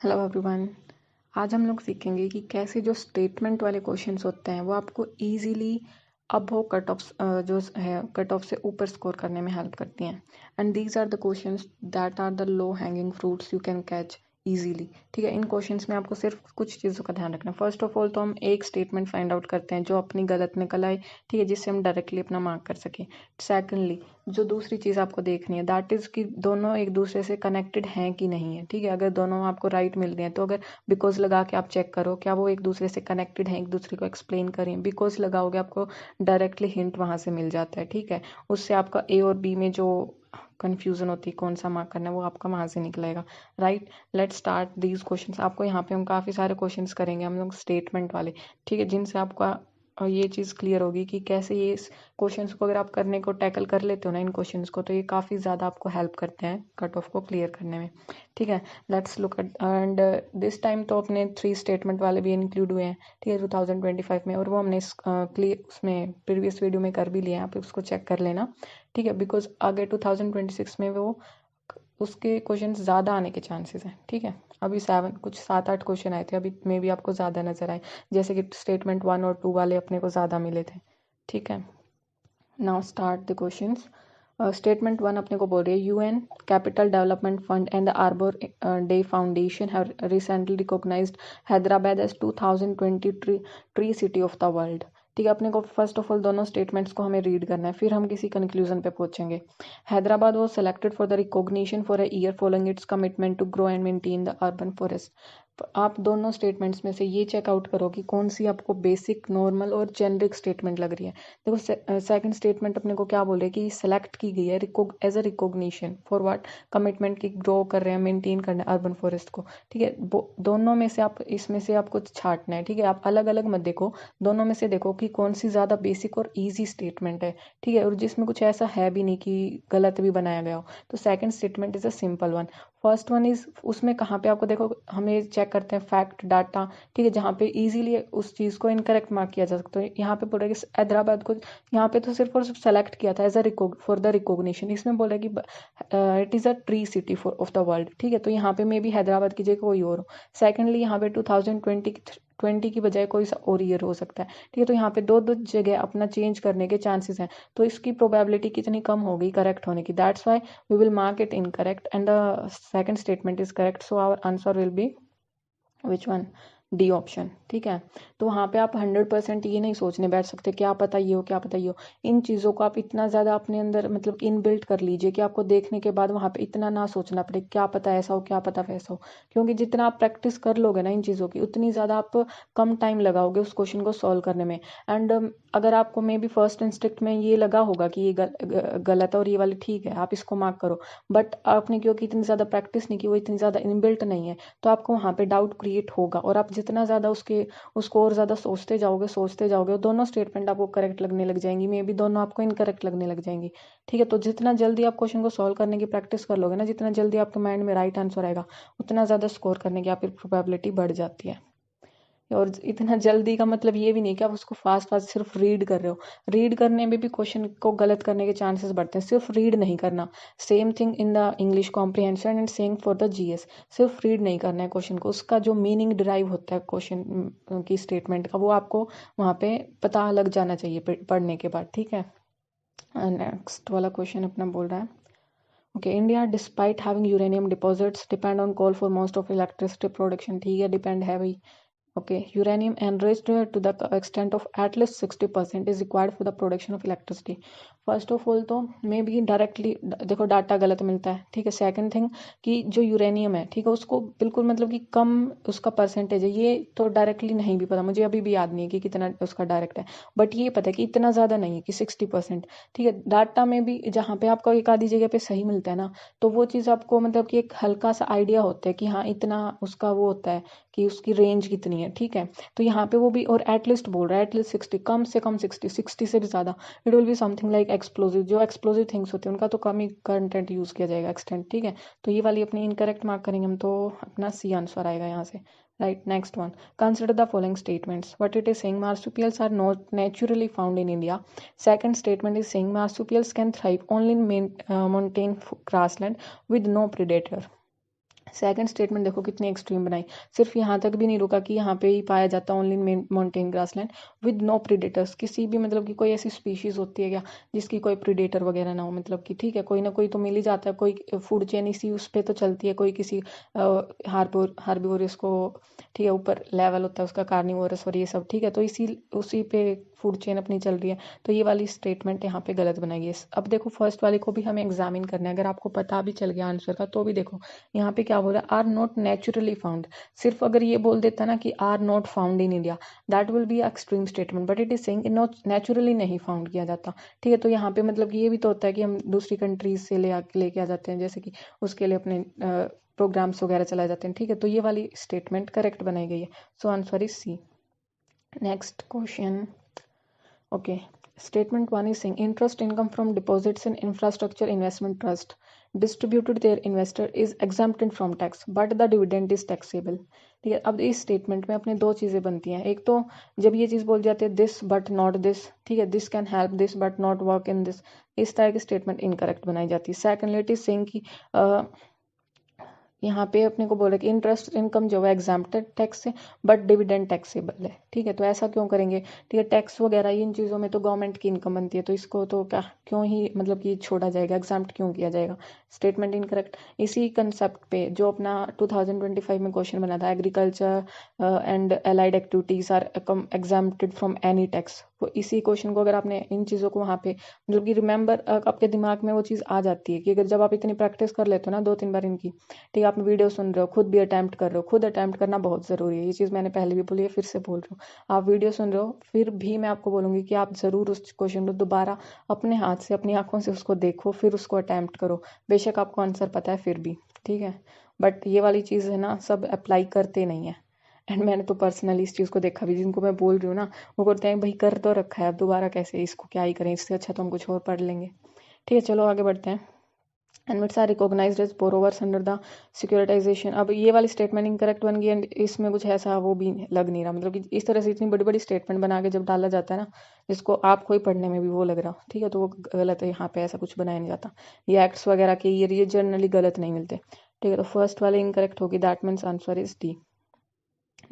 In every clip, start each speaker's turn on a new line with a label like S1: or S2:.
S1: Hello everyone. आज हम लोग सीखेंगे कि कैसे जो स्टेटमेंट वाले क्वेश्चंस होते हैं वो आपको इजीली अबव कट ऑफ जो है कट ऑफ से ऊपर स्कोर करने में हेल्प करती हैं। And these are the questions that are the low hanging fruits you can catch easily. ठीक है, इन क्वेश्चंस में आपको सिर्फ कुछ चीज़ों का ध्यान रखना है। फर्स्ट ऑफ ऑल तो हम एक स्टेटमेंट फाइंड आउट करते हैं जो अपनी गलत निकल आए, ठीक है, जिससे हम डायरेक्टली अपना मार्क कर सकें। सेकेंडली, जो दूसरी चीज़ आपको देखनी है दैट इज़ कि दोनों एक दूसरे से कनेक्टेड हैं कि नहीं है। ठीक है, अगर दोनों आपको राइट मिल रहे हैं तो अगर बिकॉज लगा के आप चेक करो क्या वो एक दूसरे से कनेक्टेड हैं, एक दूसरे को एक्सप्लेन करें। बिकॉज लगाओगे आपको डायरेक्टली हिंट वहाँ से मिल जाता है। ठीक है, उससे आपका ए और बी में जो कन्फ्यूजन होती है कौन सा मार्क करना है वो आपका वहाँ से निकलेगा। Right, let's start these questions. आपको यहाँ पे हम काफ़ी सारे क्वेश्चंस करेंगे हम लोग स्टेटमेंट वाले, ठीक है, जिनसे आपका ये चीज़ क्लियर होगी कि कैसे ये क्वेश्चंस को अगर आप करने को टैकल कर लेते हो ना इन क्वेश्चंस को, तो ये काफ़ी ज़्यादा आपको हेल्प करते हैं कट ऑफ को क्लियर करने में। ठीक है, let's look at and this time तो अपने 3 स्टेटमेंट वाले भी इंक्लूड हुए हैं, ठीक है, 2025 में, और वो हमने क्लियर उसमें प्रीवियस वीडियो में कर भी लिया है, आप उसको चेक कर लेना। ठीक है, बिकॉज आगे 2026 में वो उसके क्वेश्चन ज़्यादा आने के चांसेस हैं। ठीक है, अभी 7-8 क्वेश्चन आए थे, अभी मे बी आपको ज़्यादा नजर आए, जैसे कि स्टेटमेंट 1 और 2 वाले अपने को ज़्यादा मिले थे। ठीक है, now start the questions. Statement 1 अपने को बोल रही है UN Capital Development Fund and the Arbor Day Foundation have recently recognised Hyderabad as 2023 tree city of the world. ठीक है, अपने को फर्स्ट ऑफ ऑल दोनों स्टेटमेंट्स को हमें रीड करना है, फिर हम किसी कंक्लूजन पे पहुंचेंगे। Hyderabad was selected for the recognition for a year following its commitment to grow and maintain the urban forest. आप दोनों स्टेटमेंट्स में से ये चेकआउट करो कि कौन सी आपको बेसिक, नॉर्मल और जेनरिक स्टेटमेंट लग रही है। देखो, सेकंड स्टेटमेंट अपने को क्या बोल रहे हैं कि सेलेक्ट की गई है as a recognition for what, commitment की ग्रो कर रहे हैं, मेंटेन करना है अर्बन फॉरेस्ट को। ठीक है, दोनों में से आप इसमें से आपको छांटना है। ठीक है, आप अलग अलग मत देखो, दोनों में से देखो कि कौन सी ज़्यादा बेसिक और ईजी स्टेटमेंट है। ठीक है, और जिसमें कुछ ऐसा है भी नहीं कि गलत भी बनाया गया हो। तो second statement is a simple one. First one is उसमें कहाँ पे आपको देखो, हमें चेक करते हैं फैक्ट डाटा। ठीक है, जहाँ पे इजीली उस चीज़ को इनकरेक्ट मार्क किया जा सकता है। यहाँ पे बोल रहे कि हैदराबाद को यहाँ पे तो सिर्फ और सिर्फ सेलेक्ट किया था as a for the recognition. इसमें बोला कि it is a tree city for of the world. ठीक है, तो यहाँ पे मे बी हैदराबाद की जगह कोई और हो। सेकेंडली, यहाँ पे 2020 की बजाय कोई सा और ईयर हो सकता है। ठीक है, तो यहाँ पे दो दो जगह अपना चेंज करने के चांसेस हैं, तो इसकी प्रोबेबिलिटी कितनी कम होगी करेक्ट होने की। That's why we will mark it incorrect and the second statement is correct, so our answer will be which one, D option. ठीक है, तो वहाँ पे आप 100% ये नहीं सोचने बैठ सकते क्या पता ये हो क्या पता ये हो। इन चीज़ों को आप इतना ज़्यादा अपने अंदर मतलब इनबिल्ट कर लीजिए कि आपको देखने के बाद वहाँ पे इतना ना सोचना पड़े क्या पता ऐसा हो क्या पता वैसा हो। क्योंकि जितना आप प्रैक्टिस कर लोगे ना इन चीज़ों की, उतनी ज़्यादा आप कम टाइम लगाओगे उस क्वेश्चन को सॉल्व करने में। एंड अगर आपको मे बी फर्स्ट इंस्टेंट में ये लगा होगा कि ये गलत है और ये वाली ठीक है, आप इसको मार्क करो, बट आपने क्योंकि इतनी ज़्यादा प्रैक्टिस नहीं की, वो इतनी ज़्यादा इनबिल्ट नहीं है, तो आपको वहाँ पे डाउट क्रिएट होगा। और आप जितना ज़्यादा उसको और ज़्यादा सोचते जाओगे, दोनों स्टेटमेंट आपको करेक्ट लगने लग जाएंगी, मे बी दोनों आपको इनकरेक्ट लगने लग जाएंगी। ठीक है, तो जितना जल्दी आप क्वेश्चन को सॉल्व करने की प्रैक्टिस कर लोगे ना, जितना जल्दी आपके माइंड में राइट आंसर आएगा, उतना ज़्यादा स्कोर करने की आपकी प्रोबेबिलिटी बढ़ जाती है। और इतना जल्दी का मतलब ये भी नहीं कि आप उसको फास्ट फास्ट सिर्फ रीड कर रहे हो। रीड करने में भी क्वेश्चन को गलत करने के चांसेस बढ़ते हैं, सिर्फ रीड नहीं करना। Same thing in the English comprehension and same for the GS. सिर्फ रीड नहीं करना है क्वेश्चन को, उसका जो मीनिंग डिराइव होता है क्वेश्चन की स्टेटमेंट का, वो आपको वहाँ पे पता लग जाना चाहिए पढ़ने के बाद। ठीक है, नेक्स्ट वाला क्वेश्चन अपना बोल रहा है okay, India despite having uranium deposits depend on coal for most of electricity production. ठीक है, डिपेंड है भाई। Okay, uranium enriched to the extent of at least 60% is required for the production of electricity. First of all तो may be directly देखो data गलत मिलता है। ठीक है, सेकंड थिंग कि जो यूरेनियम है, ठीक है, उसको बिल्कुल मतलब कि कम उसका परसेंटेज है, ये तो डायरेक्टली नहीं भी पता, मुझे अभी भी याद नहीं है कि कितना उसका डायरेक्ट है, बट ये पता है कि इतना ज़्यादा नहीं है कि 60%। ठीक है, डाटा में भी जहाँ पे आपको एक आधी जगह पे सही मिलता है ना, तो वो चीज़ आपको मतलब कि एक हल्का सा आइडिया होता है कि हाँ इतना उसका वो होता है कि उसकी रेंज कितनी है। ठीक है, तो यहाँ पे वो भी और एटलीस्ट बोल रहा है, एटलीस्ट 60, कम से कम 60 से भी ज़्यादा। It will be something like explosive, जो एक्सप्लोजिव थिंग्स होती हैं उनका तो कम ही कंटेंट यूज़ किया जाएगा, एक्सटेंट। ठीक है, तो ये वाली अपनी इनकरेक्ट मार्क करेंगे हम, तो अपना सी आंसर आएगा यहाँ से। Right, next one, consider the following statements. What it is saying, marsupials are not naturally found in India. Second statement is saying marsupials can thrive only in mountain grassland with no predator. Second statement देखो कितनी extreme बनाई, सिर्फ यहाँ तक भी नहीं रुका कि यहाँ पे ही पाया जाता only in mountain grassland with no predators, किसी भी मतलब कि कोई ऐसी स्पीशीज होती है क्या जिसकी कोई प्रीडेटर वगैरह ना हो, मतलब कि ठीक है कोई ना कोई तो मिल ही जाता है, कोई फूड चेन इसी उस पर तो चलती है, कोई किसी हार्बिवोरस को, ठीक है ऊपर लेवल होता है उसका कार्निवोरस और ये सब, ठीक है तो इसी उसी पे फूड चेन अपनी चल रही है, तो ये वाली स्टेटमेंट यहाँ पे गलत बनाई है। अब देखो फर्स्ट वाले को भी हमें एग्जामिन करना है, अगर आपको पता भी चल गया आंसर का तो भी देखो यहाँ पे क्या बोल रहा है, आर नॉट नेचुरली फाउंड, सिर्फ अगर ये बोल देता ना कि are not found in India, that will be extreme statement, but it is saying naturally नहीं फाउंड किया जाता, ठीक है तो यहाँ पे मतलब कि ये भी तो होता है कि हम दूसरी कंट्रीज से लेके आ जाते हैं, जैसे कि उसके लिए अपने प्रोग्राम्स वगैरह चलाए जाते हैं, ठीक है तो ये वाली स्टेटमेंट करेक्ट बनाई गई है, so answer is C. Next question, okay, statement 1 is saying interest income from deposits in infrastructure investment trust distributed their investor is exempted from tax but the dividend is taxable, ठीक है। अब इस statement में अपने दो चीज़ें बनती हैं, एक तो जब ये चीज़ बोल जाती है दिस बट नॉट दिस, ठीक है this can help this but not work in this, इस तरह की स्टेटमेंट इनकरेक्ट बनाई जाती है। सेकेंडली इट इज सेइंग कि यहाँ पे अपने को बोला कि इंटरेस्ट इनकम जो है एग्जाम्प्टेड टैक्स से बट डिविडेंड टैक्सेबल है, ठीक है तो ऐसा क्यों करेंगे, ठीक है टैक्स वगैरह इन चीज़ों में तो गवर्नमेंट की इनकम बनती है, तो इसको तो क्या क्यों ही मतलब कि छोड़ा जाएगा, एग्जाम्प्ट क्यों किया जाएगा, स्टेटमेंट इनकरेक्ट। इसी कंसेप्ट पे जो अपना 2025 में क्वेश्चन बना था, agriculture and allied activities are exempted from any tax, वो इसी क्वेश्चन को अगर आपने इन चीज़ों को वहाँ पे मतलब कि रिमेंबर आपके दिमाग में वो चीज़ आ जाती है कि अगर जब आप इतनी प्रैक्टिस कर लेते हो ना 2-3 बार इनकी, ठीक है आप वीडियो सुन रहे हो, खुद भी अटैम्प्ट कर रहे हो, खुद अटैम्प्ट करना बहुत ज़रूरी है, ये चीज़ मैंने पहले भी बोली है फिर से बोल रही हूँ, आप वीडियो सुन रहे हो फिर भी मैं आपको बोलूँगी कि आप ज़रूर उस क्वेश्चन को दोबारा अपने हाथ से अपनी आंखों से उसको देखो, फिर उसको अटैम्प्ट करो, बेशक आपको आंसर पता है फिर भी, ठीक है बट ये वाली चीज़ है ना सब अप्लाई करते नहीं है, एंड मैंने तो पर्सनली इस चीज़ को देखा भी, जिनको मैं बोल रही हूँ ना वो करते हैं भाई कर तो रखा है अब दोबारा कैसे, इसको क्या ही करें, इससे अच्छा तो हम कुछ और पढ़ लेंगे, ठीक है चलो आगे बढ़ते हैं। Investors are recognised as borrowers under the securitisation, अब ये वाली स्टेटमेंट इनकरेक्ट बन गई एंड इसमें कुछ ऐसा वो भी लग नहीं रहा, मतलब कि इस तरह से इतनी बड़ी बड़ी स्टेटमेंट बना के जब डाला जाता है ना जिसको आपको ही पढ़ने में भी वो लग रहा, ठीक है तो वो गलत है, यहाँ पे ऐसा कुछ बनाया नहीं जाता, ये एक्ट्स वगैरह के ये जनरली गलत नहीं मिलते, ठीक है तो फर्स्ट वाले इनकरेक्ट होगी, that means answer is D.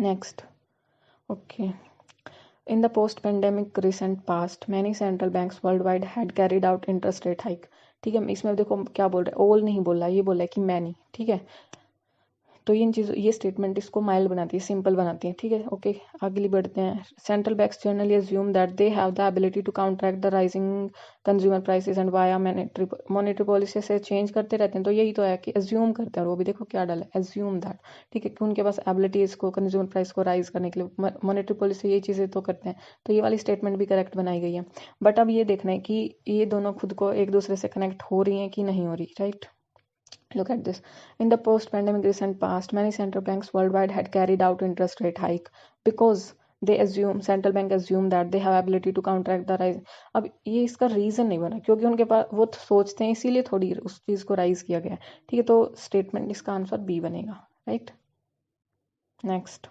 S1: Next, okay, in the post-pandemic recent past, many central banks worldwide had carried out interest rate hike, ठीक है इसमें देखो क्या बोल रहा है, ऑल नहीं बोल रहा, ये बोल रहा है कि मैनी, ठीक है तो इन चीज़ों ये स्टेटमेंट इसको माइल्ड बनाती है, सिंपल बनाती है, ठीक है ओके अगली बढ़ते हैं। Central banks generally assume that they have the ability to counteract the rising consumer prices and via monetary policy से चेंज करते रहते हैं, तो यही तो है कि अज्यूम करते हैं, और वो भी देखो क्या डाला है अज्यूम दैट, ठीक है कि उनके पास एबिलिटी इसको कंज्यूमर प्राइस को राइज करने के लिए मॉनेटरी पॉलिसी यही चीज़ें तो करते हैं, तो ये वाली स्टेटमेंट भी करेक्ट बनाई गई है, बट अब ये देखना है कि ये दोनों खुद को एक दूसरे से कनेक्ट हो रही हैं कि नहीं हो रही, right. Look at this. In the post-pandemic recent past, many central banks worldwide had carried out interest rate hike because central bank assume that they have ability to counteract the rise. अब ये इसका reason नहीं बना क्योंकि उनके पास वो सोचते हैं इसीलिए थोड़ी उस चीज को राइज किया गया, ठीक है तो स्टेटमेंट इसका आंसर बी बनेगा, right. Next,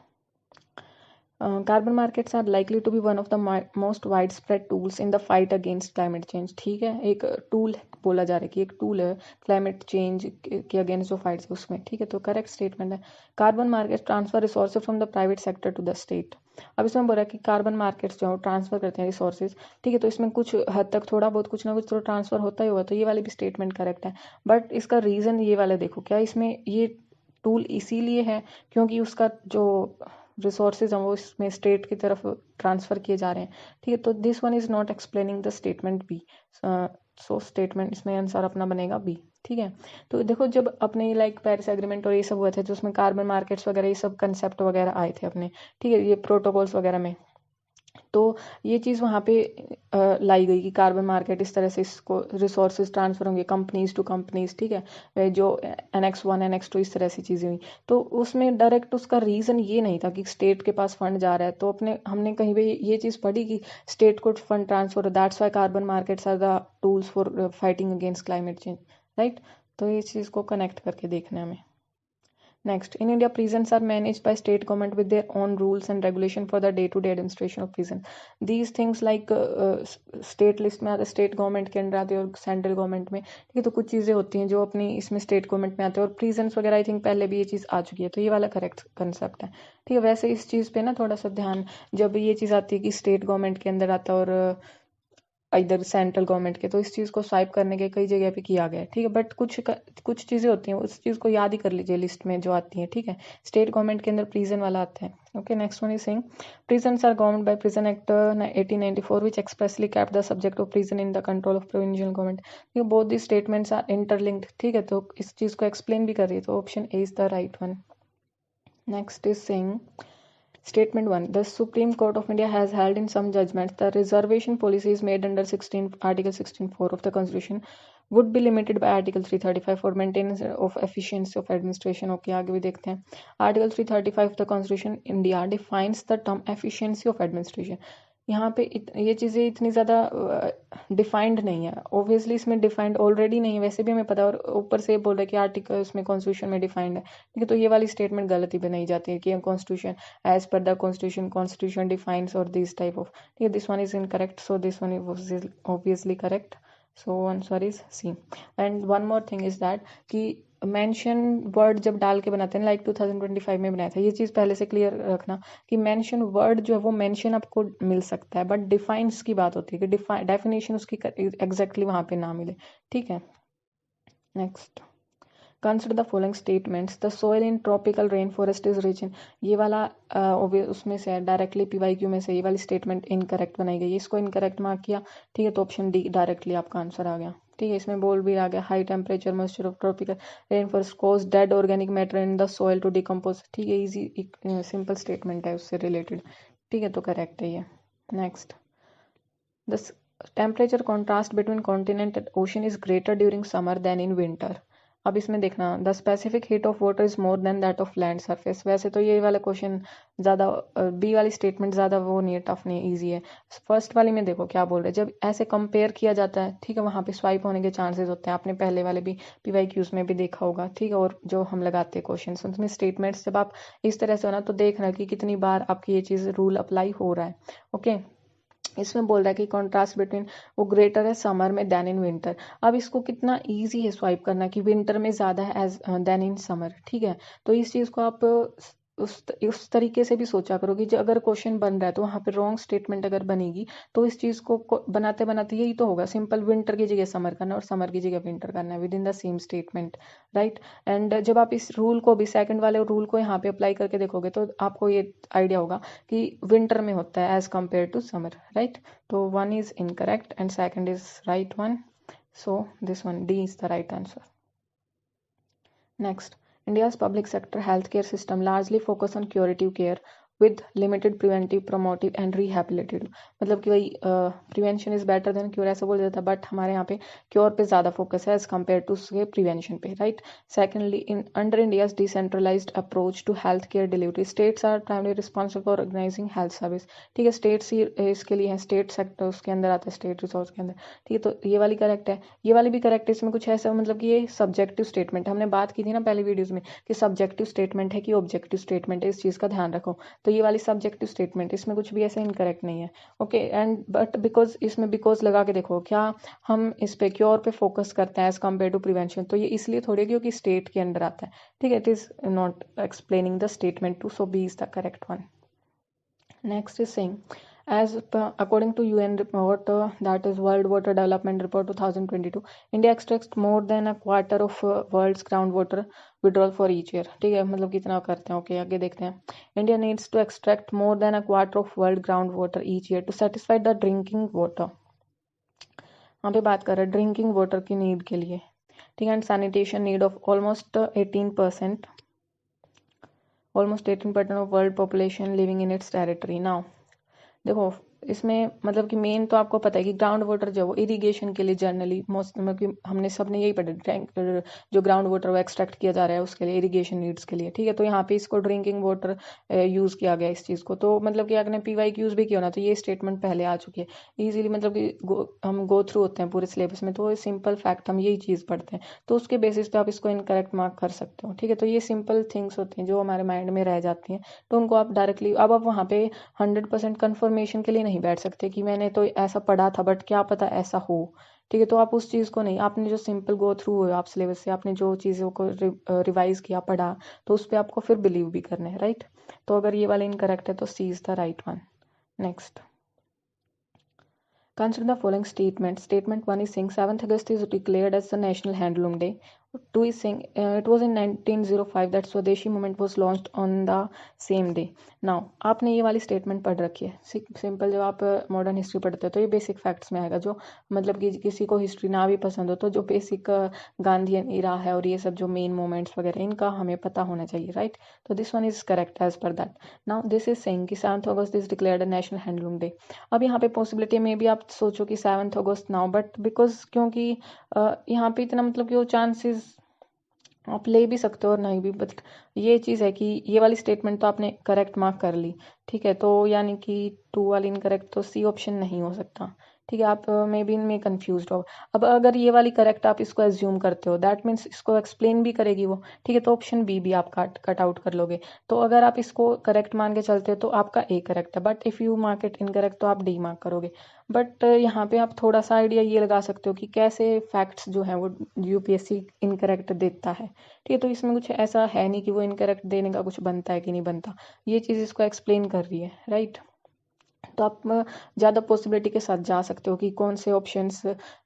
S1: carbon markets are likely to be one of the most widespread tools in the fight against climate change, ठीक है एक टूल बोला जा रहा है कि एक टूल है क्लाइमेट चेंज के अगेंस्ट जो फाइट है उसमें, ठीक है तो करेक्ट स्टेटमेंट है। Carbon market transfer resources from the private sector to the state, अब इसमें बोला कि कार्बन मार्केट्स जो ट्रांसफर करते हैं रिसोर्सेज, ठीक है तो इसमें कुछ हद तक थोड़ा बहुत कुछ ना कुछ तो ट्रांसफर होता ही होगा, तो ये वाली भी स्टेटमेंट करेक्ट है, बट इसका रीजन ये वाला देखो क्या इसमें ये टूल इसीलिए है क्योंकि उसका जो रिसोर्सेज हैं वो इसमें स्टेट की तरफ ट्रांसफ़र किए जा रहे हैं, ठीक है तो this one is not explaining the statement B, so statement इसमें आंसर अपना बनेगा बी, ठीक है। तो देखो जब अपने लाइक पेरिस एग्रीमेंट और ये सब हुए थे तो उसमें कार्बन मार्केट्स वगैरह ये सब कंसेप्ट वगैरह आए थे अपने, ठीक है ये प्रोटोकॉल्स वगैरह में, तो ये चीज़ वहाँ पे लाई गई कि कार्बन मार्केट इस तरह से इसको रिसोर्सेज ट्रांसफर होंगे कंपनीज टू कंपनीज, ठीक है जो Annex 1 Annex 2 इस तरह से चीज़ें हुई, तो उसमें डायरेक्ट उसका रीज़न ये नहीं था कि स्टेट के पास फंड जा रहा है, तो अपने हमने कहीं भी ये चीज़ पढ़ी कि स्टेट को fund transfer, that's why carbon markets are the tools for fighting against climate change, right. तो ये चीज़ को कनेक्ट करके देखना है हमें। Next, in India, prisons are managed by state government with their own rules and regulation for the day-to-day administration of prison. These things like state list में आते हैं, स्टेट गवर्नमेंट के अंडर आते हैं और सेंट्रल गवर्नमेंट में, ठीक है। तो कुछ चीज़ें होती हैं जो अपनी इसमें स्टेट गवर्नमेंट में आते हैं, और प्रिजन्स वगैरह आई थिंक पहले भी ये चीज़ आ चुकी है, तो ये वाला करेक्ट कंसेप्ट है, ठीक है। वैसे इस चीज़ पे ना थोड़ा सा ध्यान, जब ये चीज़ आती है कि स्टेट गवर्नमेंट के अंदर आता है और इधर सेंट्रल गवर्नमेंट के, तो इस चीज़ को स्वाइप करने के कई जगह पे किया गया है, ठीक है। बट कुछ चीज़ें होती हैं, उस चीज़ को याद ही कर लीजिए लिस्ट में जो आती हैं, ठीक है। स्टेट गवर्नमेंट के अंदर प्रिजन वाला आता है। Okay, next one is saying prisons are governed by prison act 1894 which expressly kept the subject of prison in the control of provincial government. ये both these statements are interlinked, ठीक है। तो इस चीज़ को एक्सप्लेन भी कर रही है, तो option A is the right one. Next is saying Statement 1. The Supreme Court of India has held in some judgments the reservation policies made under Article 16(4) of the Constitution would be limited by Article 335 for maintenance of efficiency of administration. Okay, आगे भी देखते हैं. Article 335 of the Constitution India defines the term efficiency of administration. यहाँ पे ये चीज़ें इतनी ज़्यादा डिफाइंड नहीं है, ऑब्वियसली इसमें डिफाइंड ऑलरेडी नहीं है, वैसे भी हमें पता है, और ऊपर से बोल रहा है कि आर्टिकल उसमें कॉन्स्टिट्यूशन में डिफाइंड है, ठीक है। तो ये वाली स्टेटमेंट गलत ही बनाई जाती है कि constitution as per the constitution defines और दिस टाइप ऑफ, ठीक है। This one is incorrect, so this one is obviously correct, so answer is C. And one more thing is that कि मेंशन वर्ड जब डाल के बनाते हैं, like 2025 में बनाया था, ये चीज़ पहले से क्लियर रखना कि मेंशन वर्ड जो है वो मेंशन आपको मिल सकता है, बट डिफाइंस की बात होती है कि डेफिनेशन उसकी एग्जैक्टली वहाँ पे ना मिले, ठीक है। Next, consider the following statements, the soil in tropical rain forest is rich in, ये वाला उसमें से डायरेक्टली PYQ में से ये वाली स्टेटमेंट इनकरेक्ट बनाई गई है, इसको इनकरेक्ट मार्क किया, ठीक है। तो ऑप्शन डी डायरेक्टली आपका आंसर आ गया, ठीक है। इसमें बोल भी आ गया high temperature moisture of tropical rainforest cause dead organic matter in the soil to decompose, ठीक है। इजी सिंपल स्टेटमेंट है उससे रिलेटेड, ठीक है। तो करेक्ट है ये। Next, the temperature contrast between continent and ocean is greater during summer than in winter. अब इसमें देखना, the specific heat of water is more than that of land surface. वैसे तो ये वाला क्वेश्चन ज़्यादा बी वाली स्टेटमेंट ज़्यादा वो नहीं है, टफ नहीं है, ईजी है। फर्स्ट वाली में देखो क्या बोल रहे हैं, जब ऐसे कंपेयर किया जाता है, ठीक है, वहाँ पे स्वाइप होने के चांसेस होते हैं, आपने पहले वाले भी PYQs में भी देखा होगा, ठीक है। और जो हम लगाते हैं क्वेश्चन उसमें स्टेटमेंट्स जब आप इस तरह से हो ना, तो देखना कि कितनी बार आपकी ये चीज़ रूल अप्लाई हो रहा है। ओके, इसमें बोल रहा है कि कॉन्ट्रास्ट बिटवीन वो ग्रेटर है समर में देन इन विंटर। अब इसको कितना इजी है स्वाइप करना कि विंटर में ज़्यादा है एज देन इन समर, ठीक है। तो इस चीज़ को आप उस तरीके से भी सोचा करो कि जो अगर क्वेश्चन बन रहा है तो वहाँ पे रॉन्ग स्टेटमेंट अगर बनेगी तो इस चीज़ को बनाते बनाते यही तो होगा, सिंपल विंटर की जगह समर करना और समर की जगह विंटर करना है with in the same statement, right. And जब आप इस रूल को भी, सेकंड वाले रूल को यहाँ पे अप्लाई करके देखोगे तो आपको ये आइडिया होगा कि विंटर में होता है as compare to summer, right. तो one is incorrect and second is right one, so this one D is the right answer. Next, India's public sector healthcare system largely focus on curative care with limited preventive, promotive and rehabilitative। मतलब कि वही prevention is better than cure ऐसा बोल देता है, but हमारे यहाँ पे क्योर पे ज़्यादा फोकस है एज कम्पेयर टू उसके प्रिवेंशन पे, right. Secondly, in under India's decentralised approach to health care delivery states are primary responsible for organising health service, ठीक है। स्टेट्स ही इसके लिए है, स्टेट सेक्टर उसके अंदर आता है, स्टेट रिसोर्स के अंदर, ठीक है। तो ये वाली करेक्ट है, ये वाली भी करेक्ट है। इसमें कुछ ऐसा मतलब कि ये सब्जेक्टिव स्टेटमेंट, हमने बात की थी ना पहले वीडियोज़ में कि सब्जेक्टिव स्टेटमेंट है कि ऑब्जेक्टिव स्टेटमेंट है, इस चीज़ का ध्यान रखो। तो ये वाली सब्जेक्टिव स्टेटमेंट, इसमें कुछ भी ऐसा इनकरेक्ट नहीं है, ओके। एंड बट बिकॉज इसमें बिकॉज लगा के देखो, क्या हम इस पे क्योर पे फोकस करते हैं एज कम्पेयर टू प्रिवेंशन, तो ये इसलिए थोड़ी क्योंकि स्टेट के अंदर आता है, ठीक है। It is not explaining the statement two, so B is the correct one. Next is saying, according to UN report, that is World Water Development Report 2022, India extracts more than a quarter of world's groundwater withdrawal for each year, ठीक है। मतलब कितना करते हैं, okay आगे देखते हैं। India needs to extract more than a quarter of world groundwater each year to satisfy the drinking water। यहाँ पे बात कर रहे हैं ड्रिंकिंग वाटर की नीड के लिए, ठीक है। And sanitation need of almost 18% of world population living in its territory. Now देखो, इसमें मतलब कि मेन तो आपको पता है कि ग्राउंड वाटर जो वो इरिगेशन के लिए जनरली मोस्ट मतलब कि हमने सबने यही पढ़ा, जो ग्राउंड वाटर वो एक्सट्रैक्ट किया जा रहा है उसके लिए इरिगेशन नीड्स के लिए, ठीक है। तो यहाँ पे इसको ड्रिंकिंग वाटर यूज़ किया गया इस चीज़ को। तो मतलब कि अगर PY यूज़ भी किया ना तो ये स्टेटमेंट पहले आ चुकी है ईजिली, मतलब कि हम गो थ्रू होते हैं पूरे सिलेबस में, तो सिंपल फैक्ट हम यही चीज़ पढ़ते हैं, तो उसके बेसिस पे आप इसको इनकरेक्ट मार्क कर सकते हो, ठीक है। तो ये सिंपल थिंग्स होती हैं जो हमारे माइंड में रह जाती हैं, तो उनको आप डायरेक्टली अब आप वहाँ पे 100% कन्फर्मेशन के लिए नहीं बैठ सकते कि मैंने तो ऐसा पढ़ा था बट क्या पता ऐसा हो, ठीक है। तो आप उस चीज़ को नहीं, आपने जो सिंपल गो थ्रू हो आप सिलेबस से, आपने जो चीज़ों को रिवाइज किया पढ़ा, तो उस पर आपको फिर बिलीव भी करना है, राइट। तो अगर ये वाला इनकरेक्ट है तो C is the right one. Next, consider the following statement. Statement 1 is saying 7th August is declared as the National Handloom Day. 2 is saying it was in 1905 that Swadeshi movement was launched on the same day. Now आपने ये वाली statement पढ़ रखी है, simple जब आप modern history पढ़ते हो तो ये बेसिक फैक्ट्स में आएगा, जो मतलब कि किसी को हिस्ट्री ना भी पसंद हो तो जो बेसिक गांधीयन इरा है और ये सब जो मेन मोमेंट्स वगैरह इनका हमें पता होना चाहिए, राइट। तो this one is correct as per that. Now this is saying कि 7th August is declared national handloom day. अब यहाँ पे पॉसिबिलिटी में भी आप सोचो कि 7th August now, but because क्योंकि यहाँ पे इतना मतलब कि वो चांसेस आप ले भी सकते हो और नहीं भी, बट ये चीज़ है कि ये वाली स्टेटमेंट तो आपने करेक्ट मार्क कर ली, ठीक है। तो यानी कि 2 वाली इनकरेक्ट, तो सी ऑप्शन नहीं हो सकता, ठीक है। आप मे बी इनमें कंफ्यूज हो। अब अगर ये वाली करेक्ट आप इसको एज्यूम करते हो, दैट मीन्स इसको एक्सप्लेन भी करेगी वो, ठीक है। तो ऑप्शन बी भी आप कट आउट कर लोगे। तो अगर आप इसको करेक्ट मान के चलते हो तो आपका ए करेक्ट है, but if you mark it incorrect तो आप डी मार्क करोगे। बट यहाँ पे आप थोड़ा सा आइडिया ये लगा सकते हो कि कैसे फैक्ट्स जो है वो UPSC इनकरेक्ट देता है, ठीक है। तो इसमें कुछ ऐसा है नहीं कि वो इनकरेक्ट देने का कुछ बनता है कि नहीं बनता, ये चीज़ इसको एक्सप्लेन कर रही है, राइट। तो आप ज़्यादा पॉसिबिलिटी के साथ जा सकते हो कि कौन से ऑप्शंस,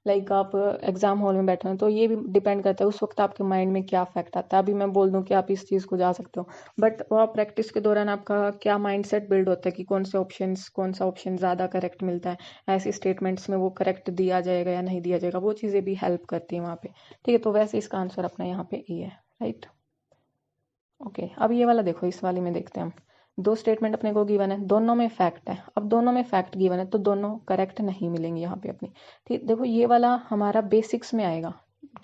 S1: लाइक आप एग्जाम हॉल में बैठे हो तो ये भी डिपेंड करता है उस वक्त आपके माइंड में क्या फैक्ट आता है। अभी मैं बोल दूं कि आप इस चीज़ को जा सकते हो, बट वह प्रैक्टिस के दौरान आपका क्या माइंडसेट बिल्ड होता है कि कौन से ऑप्शंस, कौन सा ऑप्शन ज़्यादा करेक्ट मिलता है, ऐसी स्टेटमेंट्स में वो करेक्ट दिया जाएगा या नहीं दिया जाएगा, वो चीज़ें भी हेल्प करती हैं वहाँ पे, ठीक है। तो वैसे इसका आंसर अपना यहाँ पे ए है, राइट। ओके, अब ये वाला देखो, इस वाले में देखते हैं हम। 2 स्टेटमेंट अपने को गिवन है, दोनों में फैक्ट है। अब दोनों में फैक्ट गिवन है तो दोनों करेक्ट नहीं मिलेंगे यहाँ पे अपनी, ठीक। देखो ये वाला हमारा बेसिक्स में आएगा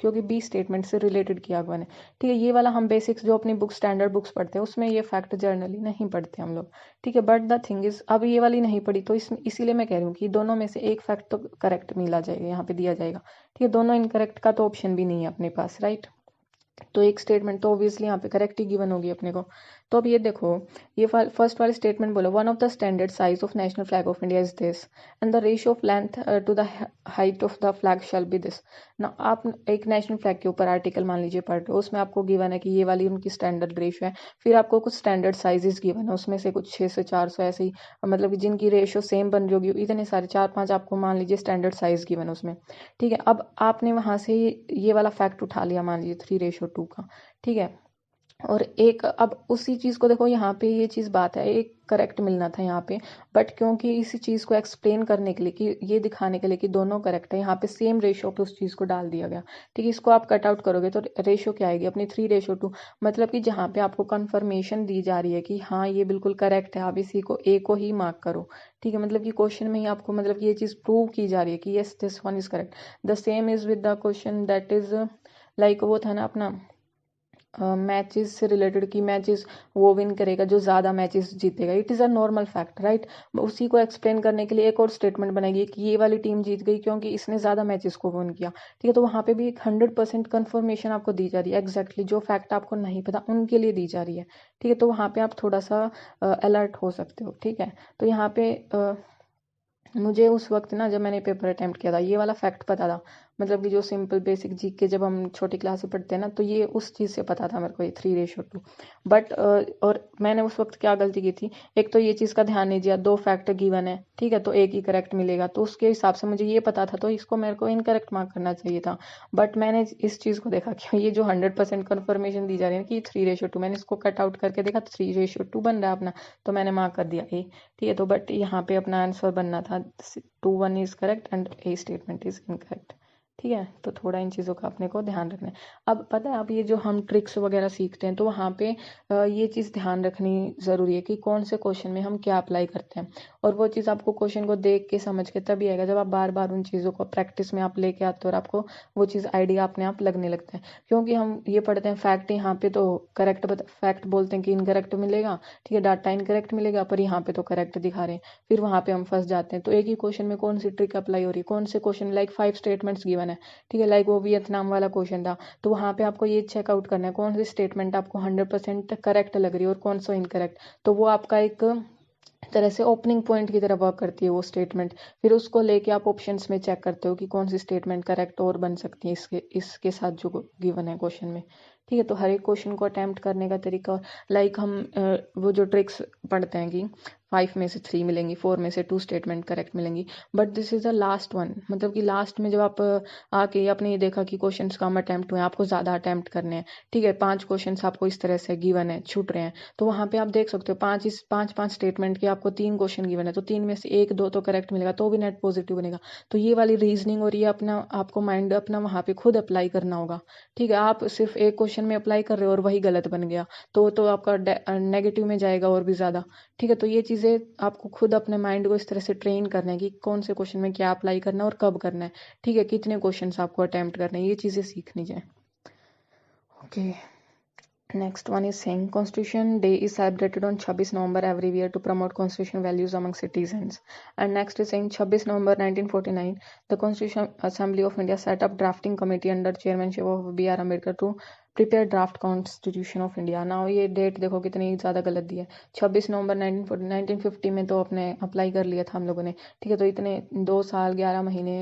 S1: क्योंकि बी स्टेटमेंट से रिलेटेड किया हुआ है, ठीक है। ये वाला हम बेसिक्स जो अपनी बुक स्टैंडर्ड बुक्स पढ़ते हैं उसमें ये फैक्ट जर्नली नहीं पढ़ते हम लोग, ठीक है। बट द थिंग इज अब ये वाली नहीं पढ़ी तो इसीलिए मैं कह रही हूँ कि दोनों में से एक फैक्ट तो करेक्ट मिला जाएगा, यहाँ पे दिया जाएगा, ठीक है। दोनों इनकरेक्ट का तो ऑप्शन भी नहीं है अपने पास, राइट। तो एक स्टेटमेंट तो ऑब्वियसली यहाँ पे करेक्ट ही गिवन होगी अपने को। तो अब ये देखो, ये फर्स्ट वाली स्टेटमेंट बोलो, one of the standard size of national flag of India is this and the ratio of length to the height of the flag shall be this. ना आप एक नेशनल फ्लैग के ऊपर आर्टिकल मान लीजिए पढ़ रहे हो, उसमें आपको गिवन है कि ये वाली उनकी स्टैंडर्ड रेशियो है, फिर आपको कुछ स्टैंडर्ड साइजेस गिवन है, उसमें से कुछ 6 से 400 ऐसे ही, मतलब कि जिनकी रेशियो सेम बन रही होगी, इतने सारे 4-5 आपको मान लीजिए स्टैंडर्ड साइज गिवन है उसमें, ठीक है। अब आपने वहाँ से ये वाला फैक्ट उठा लिया, मान लीजिए 3:2 का, ठीक है। और एक अब उसी चीज़ को देखो, यहाँ पे ये चीज़ बात है, एक करेक्ट मिलना था यहाँ पे, बट क्योंकि इसी चीज़ को एक्सप्लेन करने के लिए कि ये दिखाने के लिए कि दोनों करेक्ट है, यहाँ पे सेम रेशियो पे उस चीज़ को डाल दिया गया, ठीक है। इसको आप कट आउट करोगे तो रेशियो क्या आएगी अपनी 3:2, मतलब कि जहाँ पे आपको कंफर्मेशन दी जा रही है कि हाँ ये बिल्कुल करेक्ट है, आप इसी को ए को ही मार्क करो, ठीक है। मतलब कि क्वेश्चन में ही आपको मतलब कि ये चीज़ प्रूव की जा रही है कि yes this one is correct. The same is with the question that is like वो था ना अपना मैचेस से रिलेटेड, की मैचेस वो विन करेगा जो ज़्यादा मैचेस जीतेगा, it is a normal fact, right. उसी को एक्सप्लेन करने के लिए एक और स्टेटमेंट बनाएगी कि ये वाली टीम जीत गई क्योंकि इसने ज़्यादा मैचेस को विन किया, ठीक है। तो वहाँ पे भी एक 100% कन्फर्मेशन आपको दी जा रही है, एग्जैक्टली जो फैक्ट आपको नहीं पता उनके लिए दी जा रही है, ठीक है। तो वहाँ पे आप थोड़ा सा अलर्ट हो सकते हो, ठीक है। तो यहाँ पे मुझे उस वक्त ना जब मैंने पेपर अटेम्प्ट किया था ये वाला फैक्ट पता था, मतलब कि जो सिंपल बेसिक जीके जब हम छोटी क्लास में पढ़ते हैं ना, तो ये उस चीज़ से पता था मेरे को, ये 3:2। बट और मैंने उस वक्त क्या गलती की थी, एक तो ये चीज़ का ध्यान नहीं दिया, 2 फैक्ट गिवन है, ठीक है, तो एक ही करेक्ट मिलेगा, तो उसके हिसाब से मुझे ये पता था तो इसको मेरे को इनकरेक्ट मार्क करना चाहिए था। बट मैंने इस चीज़ को देखा कि ये जो 100% कन्फर्मेशन दी जा रही है कि 3:2, मैंने इसको कट आउट करके देखा तो 3:2 बन रहा है अपना, तो मैंने मार्क कर दिया ए, ठीक है। तो बट यहाँ पे अपना आंसर बनना था 2 1 is correct and A statement is incorrect. ठीक है, तो थोड़ा इन चीज़ों का अपने को ध्यान रखना है। अब पता है, अब ये जो हम ट्रिक्स वगैरह सीखते हैं तो वहाँ पे ये चीज़ ध्यान रखनी ज़रूरी है कि कौन से क्वेश्चन में हम क्या अप्लाई करते हैं, और वो चीज़ आपको क्वेश्चन को देख के समझ के तभी आएगा जब आप बार बार उन चीज़ों को प्रैक्टिस में आप लेके आते हो और आपको वो चीज़ आइडिया अपने आप लगने लगता है। क्योंकि हम ये पढ़ते हैं फैक्ट, यहाँ पे तो करेक्ट फैक्ट बोलते हैं कि इनकरेक्ट मिलेगा, ठीक है, डाटा इनकरेक्ट मिलेगा, पर यहाँ पे तो करेक्ट दिखा रहे हैं, फिर वहाँ पे हम फंस जाते हैं। तो एक ही क्वेश्चन में कौन सी ट्रिक अप्लाई हो रही है, कौन से क्वेश्चन, लाइक 5 स्टेटमेंट्स गिवन है, ठीक है, लाइक वो वियतनाम वाला क्वेश्चन था, तो वहाँ पे आपको ये चेकआउट करना है कौन सी स्टेटमेंट आपको 100% करेक्ट लग रही है और कौन सा इनकरेक्ट। तो वो आपका एक तरह से ओपनिंग पॉइंट की तरह वर्क करती है वो स्टेटमेंट। फिर उसको लेके आप ऑप्शंस में चेक करते हो कि कौन सी स्टेटमेंट करेक्ट और बन सकती है इसके साथ जो गिवन है क्वेश्चन में। ठीक है, तो हर एक क्वेश्चन को अटेम्प्ट करने का तरीका, लाइक हम वो जो ट्रिक्स पढ़ते हैं कि 5 में से 3 मिलेंगी, 4 में से 2 स्टेटमेंट करेक्ट मिलेंगी, but this is the last one, मतलब कि लास्ट में जब आप आके आपने ये देखा कि क्वेश्चंस कम अटेम्प्ट हुए, आपको ज़्यादा अटेम्प्ट करने हैं, ठीक है, 5 क्वेश्चंस आपको इस तरह से गिवन है, छूट रहे हैं, तो वहाँ पे आप देख सकते हो 5 स्टेटमेंट के आपको 3 क्वेश्चन गिवन है, तो 3 में से 1-2 तो करेक्ट मिलेगा, तो भी नेट पॉजिटिव बनेगा। तो ये वाली रीजनिंग और ये अपना आपको माइंड अपना वहाँ पे खुद अप्लाई करना होगा। ठीक है, आप सिर्फ एक क्वेश्चन में अप्लाई कर रहे हो और वही गलत बन गया, तो आपका नेगेटिव में जाएगा और भी ज़्यादा। ठीक है, तो ये चीज़ें आपको खुद अपने माइंड को इस तरह से ट्रेन करना है कि कौन से क्वेश्चन में क्या अप्लाई करना है और कब करना है। ठीक है, कितने क्वेश्चंस आपको अटेम्प्ट करने हैं, ये चीज़ें सीखनी चाहिए। Okay, next one is saying Constitution Day is celebrated on 26 November every year to promote constitutional values among citizens. And next is saying 26 November 1949, the Constitutional Assembly of India set up drafting committee under chairmanship of B.R. Ambedkar to prepare draft constitution of India. Now ये date देखो कितनी ज़्यादा गलत दी है, 26 नवंबर 1950 में तो अपने apply कर लिया था हम लोगों ने। ठीक है, तो इतने 2 साल 11 महीने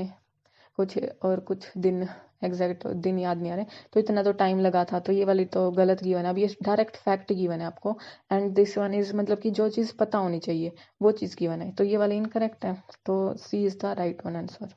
S1: कुछ और कुछ दिन, एग्जैक्ट दिन याद नहीं आ रहे, तो इतना तो टाइम लगा था, तो ये वाली तो गलत गिवन है। अब ये डायरेक्ट फैक्ट गिवन है आपको, एंड दिस वन इज मतलब कि जो चीज़ पता होनी चाहिए वो चीज़ गिवन है, तो ये वाली इनकरेक्ट है, तो C is the right one answer.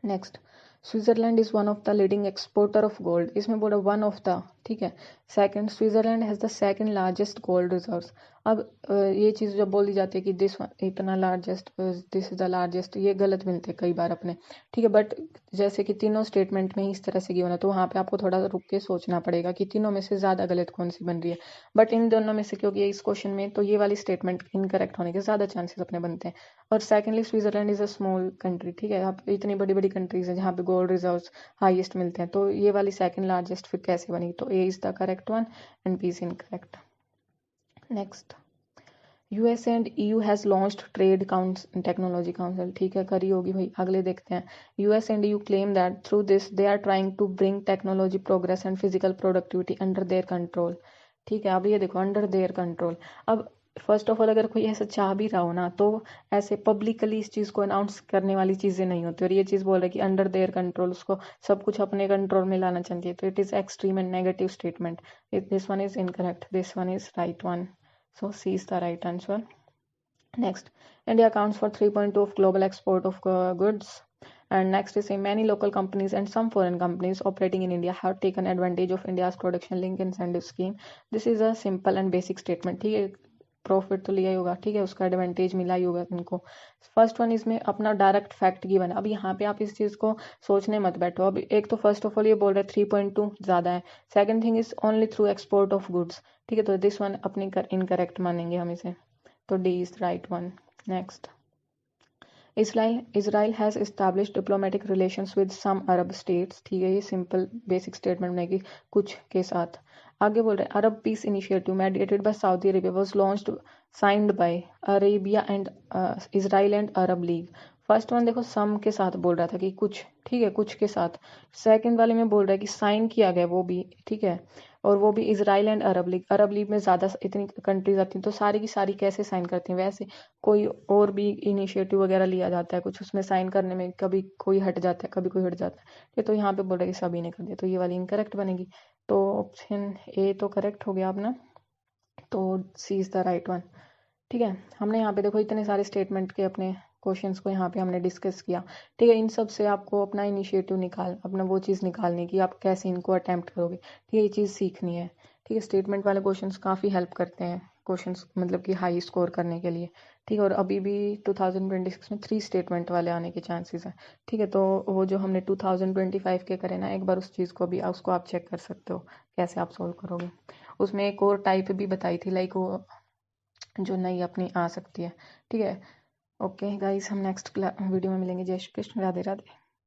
S1: Next, Switzerland is one of the leading exporter of gold, इसमें बोला वन ऑफ द, ठीक है। Second, Switzerland has the second largest gold reserves. अब ये चीज़ जब बोली जाती है कि दिस इतना largest, this is the largest, ये गलत मिलते हैं कई बार अपने। ठीक है, बट जैसे कि तीनों स्टेटमेंट में ही इस तरह से गिवन है, तो वहाँ पे आपको थोड़ा रुक के सोचना पड़ेगा कि तीनों में से ज़्यादा गलत कौन सी बन रही है। बट इन दोनों में से क्योंकि इस क्वेश्चन में तो ये वाली स्टेटमेंट इनकरेक्ट होने के ज़्यादा चांसेस अपने बनते हैं। और secondly, Switzerland is a small country, ठीक है, आप इतनी बड़ी बड़ी कंट्रीज हैं जहाँ पे गोल्ड रिजर्व्स हाईएस्ट मिलते हैं, तो ये वाली सेकंड लार्जेस्ट फिर कैसे बनी, तो A is the correct one and B is incorrect. Next, US and EU has launched trade technology council, ठीक है, करी होगी भाई, अगले देखते हैं। US and EU claim that through this they are trying to bring technology progress and physical productivity under their control. ठीक है, अब ये देखो अंडर देयर कंट्रोल। अब फर्स्ट ऑफ ऑल अगर कोई ऐसा चाह भी रहा हो ना, तो ऐसे पब्लिकली इस चीज़ को अनाउंस करने वाली चीज़ें नहीं होती, और ये चीज़ बोल रहा है कि अंडर देयर कंट्रोल, उसको सब कुछ अपने कंट्रोल में लाना चाहिए, तो it is extreme and negative statement. This one is incorrect, this one is right one, so C is the right answer. Next, India accounts for 3.2 of global export of goods. And next is many local companies and some foreign companies operating in India have taken advantage of India's production link incentive scheme. This is a simple and basic statement. ठीक है, profit तो लिया ही होगा, ठीक है, उसका advantage मिला ही होगा इनको। फर्स्ट वन इसमें अपना डायरेक्ट फैक्ट गिवन है। अब यहाँ पे आप इस चीज़ को सोचने मत बैठो। अब एक तो फर्स्ट ऑफ ऑल ये बोल रहे हैं 3.2 ज़्यादा है, second thing is only through export of goods, ठीक है, तो दिस वन अपनी इनकरेक्ट मानेंगे हम इसे, तो D is right one. Next, Israel has established diplomatic relations with some Arab states, ठीक है, ये सिंपल बेसिक स्टेटमेंट बनेगी, कुछ के साथ। आगे बोल रहे हैं Arab peace initiative mediated by Saudi Arabia was launched signed by Arabia and Israel and Arab League. First one देखो सम के साथ बोल रहा था कि कुछ, ठीक है, कुछ के साथ। सेकंड वाले में बोल रहा है कि साइन किया गया वो भी, ठीक है, और वो भी Israel and Arab league. Arab league में ज़्यादा इतनी कंट्रीज आती हैं, तो सारी की सारी कैसे साइन करती हैं, वैसे कोई और भी इनिशिएटिव वगैरह लिया जाता है कुछ, उसमें साइन करने में कभी कोई हट जाता है, कभी कोई हट जाता है, ये तो यहाँ पे बोल रहा है कि सभी ने कर दिया, तो ये वाली इनकरेक्ट बनेगी। तो ऑप्शन ए तो करेक्ट हो गया अपना, तो सी इज़ द राइट वन। ठीक है, हमने यहाँ पे देखो इतने सारे स्टेटमेंट के अपने क्वेश्चंस को यहाँ पे हमने डिस्कस किया। ठीक है, इन सब से आपको अपना इनिशिएटिव अपना वो चीज़ निकालनी कि आप कैसे इनको अटेम्प्ट करोगे, ठीक है, ये चीज़ सीखनी है। ठीक है, स्टेटमेंट वाले क्वेश्चंस काफ़ी हेल्प करते हैं क्वेश्चंस मतलब कि हाई स्कोर करने के लिए, ठीक है। और अभी भी 2026 में 3 स्टेटमेंट वाले आने के चांसेस हैं, ठीक है। तो वो जो हमने 2025 के करे ना, एक बार उस चीज़ को भी उसको आप चेक कर सकते हो कैसे आप सोल्व करोगे। उसमें एक और टाइप भी बताई थी, लाइक वो जो नई अपनी आ सकती है, ठीक है। ओके गाइस, हम नेक्स्ट वीडियो में मिलेंगे। जय श्री कृष्ण, राधे राधे।